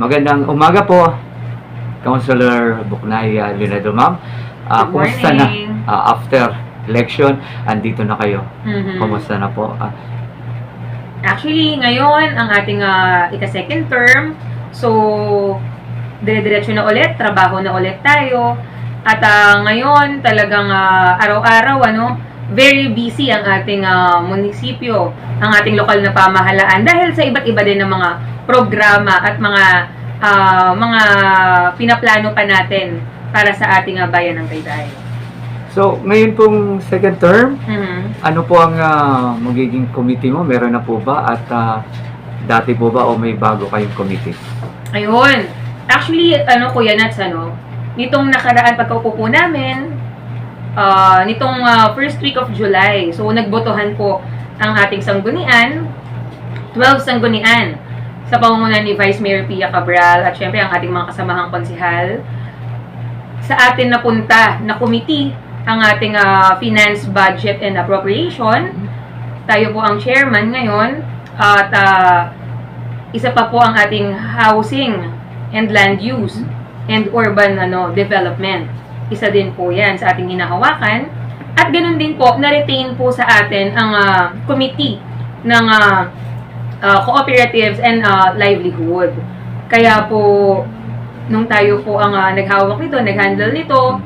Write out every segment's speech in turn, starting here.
Magandang umaga po, Councilor Buknay Leonardo, ma'am. Good Kumusta na morning. after election? Andito na kayo. Mhm. Kumusta na po? Actually, ngayon, ang ating ika-second term. So, dire-diretso na ulit, trabaho na ulit tayo. At ngayon, talagang araw-araw, very busy ang ating munisipyo, ang ating lokal na pamahalaan. Dahil sa iba't iba din ng mga programa at mga pinaplano pa natin para sa ating bayan ng Taytay. So, ngayon pong second term, Mhm. ano po ang magiging committee mo? Meron na po ba? At dati po ba o may bago kayong committee? Ayun. Actually, Kuya Nats, nitong nakaraan pagkaupo po namin, nitong first week of July, so nagbotohan po ang ating sanggunian, 12 sanggunian, sa pamumunan ni Vice Mayor Pia Cabral at syempre ang ating mga kasamahang konsihal. Sa atin napunta na committee, ang ating Finance, Budget, and Appropriation. Tayo po ang chairman ngayon at isa pa po ang ating Housing and Land Use and Urban Development. Isa din po yan sa ating hinahawakan. At ganun din po, na-retain po sa atin ang committee ng cooperatives and livelihood. Kaya po, nung tayo po ang naghawak nito, nag-handle nito,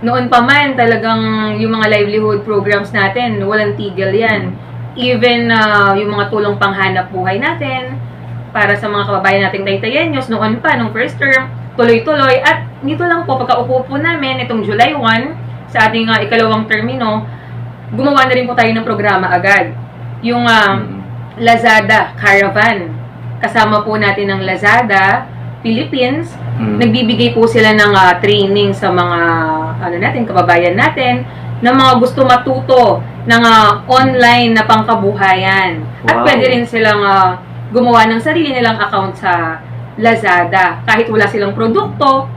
noon pa man talagang yung mga livelihood programs natin, walang tigil yan. Even yung mga tulong panghanap buhay natin, para sa mga kababayan nating Taytayenyos, noon pa, nung first term, tuloy-tuloy. At nito lang po, pagka-upo po namin, itong July 1, sa ating ikalawang termino, gumawa na rin po tayo ng programa agad. Yung Lazada Caravan. Kasama po natin ng Lazada Philippines. Nagbibigay po sila ng training sa mga kababayan natin na mga gusto matuto ng online na pangkabuhayan. At Wow. pwede rin silang gumawa ng sarili nilang account sa Lazada. Kahit wala silang produkto,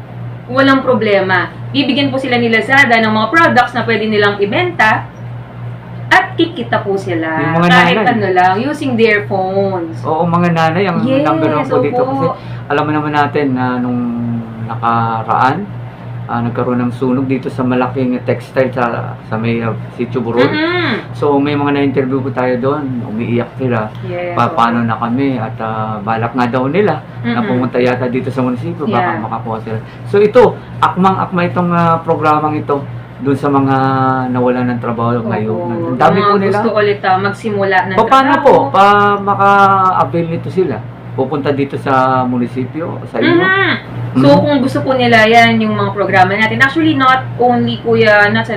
walang problema. Bibigyan po sila ni Lazada ng mga products na pwede nilang ibenta at kikita po sila. Yung mga Kahit nanay. lang, using their phones. Oo, mga nanay, ang Yes, number one po dito. opo. Kasi alam mo naman natin na nung nakaraan, nagkaroon ng sunog dito sa malaking textile sa may Sitio Burol. Mm-mm. So may mga na-interview po tayo doon, umiiyak sila. Yes. Paano na kami at balak nga daw nila na pumunta yata dito sa munisipyo, baka Yeah. makakuha sila. So ito, akmang-akma itong programang ito doon sa mga nawalan ng trabaho ngayon. Ang dami po nila. Gusto ulit magsimula ng Paano po maka-avail nito sila? Pupunta dito sa munisipyo, sa inyo? So, kung gusto po nila yan, yung mga programa natin, actually, not only,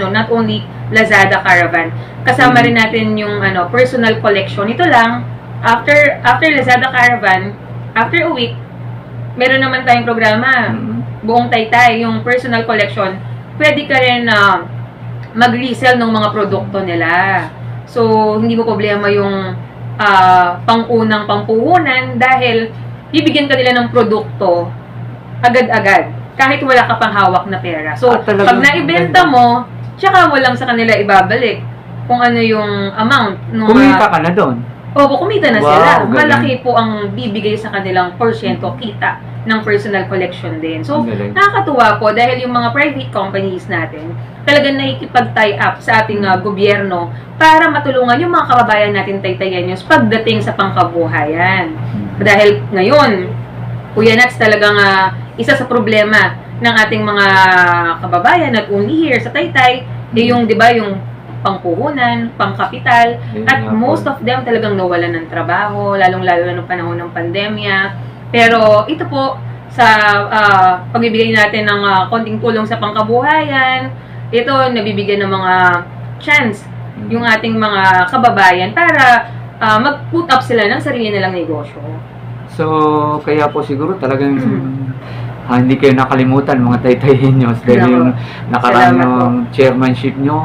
not only Lazada Caravan. Kasama rin natin yung personal collection. Ito lang, after Lazada Caravan, after a week, meron naman tayong programa, buong Taytay, yung personal collection. Pwede ka rin mag-resell ng mga produkto nila. So, hindi mo problema yung pang-unang pampuhunan dahil bibigyan ka nila ng produkto agad-agad kahit wala ka pang hawak na pera. So, pag naibenta mo, tsaka mo lang sa kanila ibabalik kung ano yung amount. Kumita ka na doon. Opo, kumita na Wow, sila. galing. Malaki po ang bibigay sa kanilang porsyento kita ng personal collection din. So, Ang galing. nakakatuwa po dahil yung mga private companies natin talagang nakikipag-tie up sa ating gobyerno para matulungan yung mga kababayan natin Taytayenyos pagdating sa pangkabuhayan. Dahil ngayon, Kuya Nats, talagang isa sa problema ng ating mga kababayan not only here sa Taytay, yung 'di ba yung pangpuhunan, pangkapital, at most of them talagang nawalan ng trabaho, lalong-lalo na noong panahon ng pandemya. Pero ito po, sa pagbibigay natin ng konting tulong sa pangkabuhayan, ito nabibigyan ng mga chance yung ating mga kababayan para mag-put up sila ng sarili nilang negosyo. So, kaya po siguro talagang hindi kayo nakalimutan mga Taytayenyos dahil yung nakaraan ng chairmanship nyo.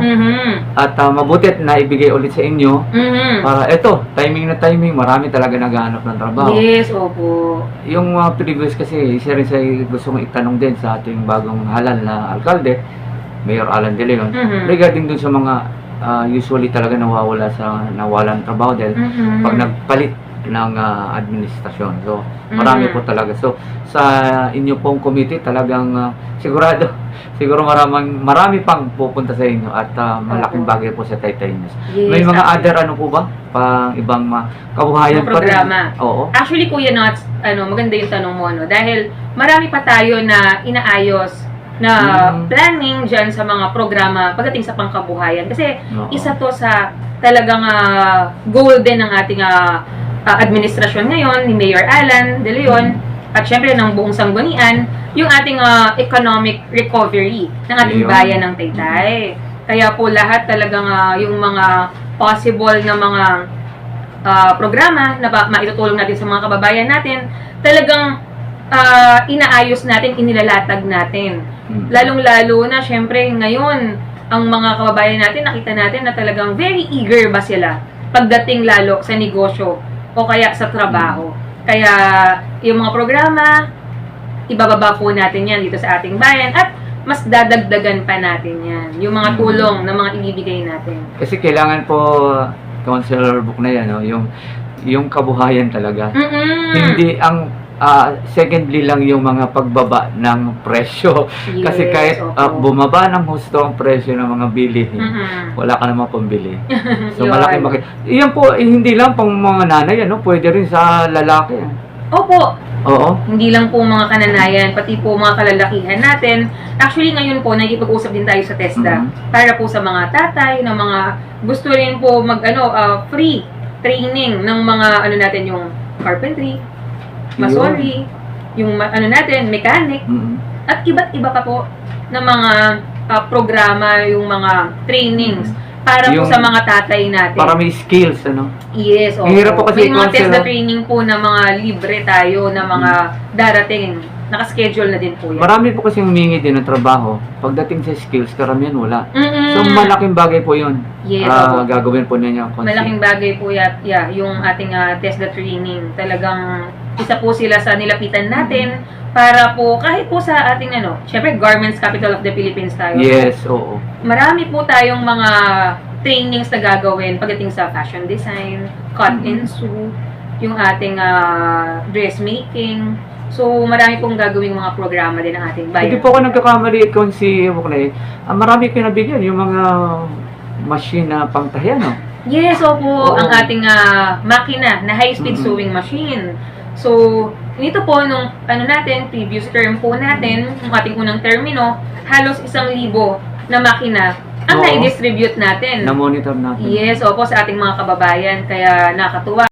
At mabuti at naibigay ulit sa inyo para eto, timing na timing, marami talaga naghahanap ng trabaho. Yes, opo. Yung previous kasi, isa rin sa gusto kong itanong din sa ating bagong halal na alkalde, Mayor Alan De Leon, regarding dun sa mga usually talaga nawalan ng trabaho dahil pag nagpalit ng administrasyon. So, marami po talaga. So, sa inyo pong committee, talagang siguro marami pang pupunta sa inyo at malaking Opo. bagay po sa Taytay News. Yes, May mga actually. other ano po ba? Pang ibang kabuhayan Mga pa rin? programa. Oo. Actually, Kuya Nuts, maganda yung tanong mo, no? Dahil marami pa tayo na inaayos na planning dyan sa mga programa pagdating sa pangkabuhayan. Kasi Oo. isa to sa talagang goal din ng ating administrasyon ngayon, ni Mayor Alan De Leon, at syempre ng buong sanggunian, yung ating economic recovery ng ating Ayun. bayan ng Taytay. Kaya po lahat talagang yung mga possible na mga programa na maitutulong natin sa mga kababayan natin, talagang inaayos natin, inilalatag natin. Lalong-lalo na, syempre, ngayon, ang mga kababayan natin, nakita natin na talagang very eager ba sila pagdating lalo sa negosyo o kaya sa trabaho. Kaya, yung mga programa, ibababa po natin yan dito sa ating bayan at mas dadagdagan pa natin yan. Yung mga tulong na mga ibibigay natin. Kasi kailangan po, Councilor Buknay, ano, yung kabuhayan talaga. Hindi ang secondly lang yung mga pagbaba ng presyo. Yes, Kasi kahit opo. bumaba ng husto ang presyo ng mga bilihin, wala ka naman pambili. So Yun. malaki. Iyan po, hindi lang pang mga nanay, ano, pwede rin sa lalaki. Opo, Oo. hindi lang po mga kananayan, pati po mga kalalakihan natin. Actually, ngayon po, nakikipag-usap din tayo sa TESDA para po sa mga tatay, na mga gusto rin po free training ng mga, natin, yung carpentry, masonry, yung mechanic, at iba't iba pa po na mga programa, yung mga trainings para po Yung sa mga tatay natin. Para may skills, ano. Yes, opo. Ang hirap po kasi may mga i-consider- TESDA training po na mga libre tayo, na mga darating. Nakaschedule na din po yan. Marami po kasi humingi din ng trabaho. Pagdating sa skills, karamihan wala. Mm-mm. So malaking bagay po yun. Yes, opo. Gagawin po ninyo. Malaking bagay po yung ating TESDA training. Talagang isa po sila sa nilapitan natin para po kahit po sa ating syempre Garments Capital of the Philippines tayo. Yes, oo. Marami po tayong mga trainings na gagawin pagdating sa fashion design, cut and sew, yung ating dressmaking. So, marami pong gagawing mga programa din ng ating bayan. Hindi po ako nagkakamali kung si Buklay. Marami pinabigyan yung mga machine na pangtahian, no? Yes, opo, Oo. ang ating makina na high-speed sewing machine. So, nito po, nung previous term po natin, yung ating unang termino, halos 1,000 na makina ang Oo. na-distribute natin. Na-monitor natin. Yes, opo, sa ating mga kababayan. Kaya nakakatuwa.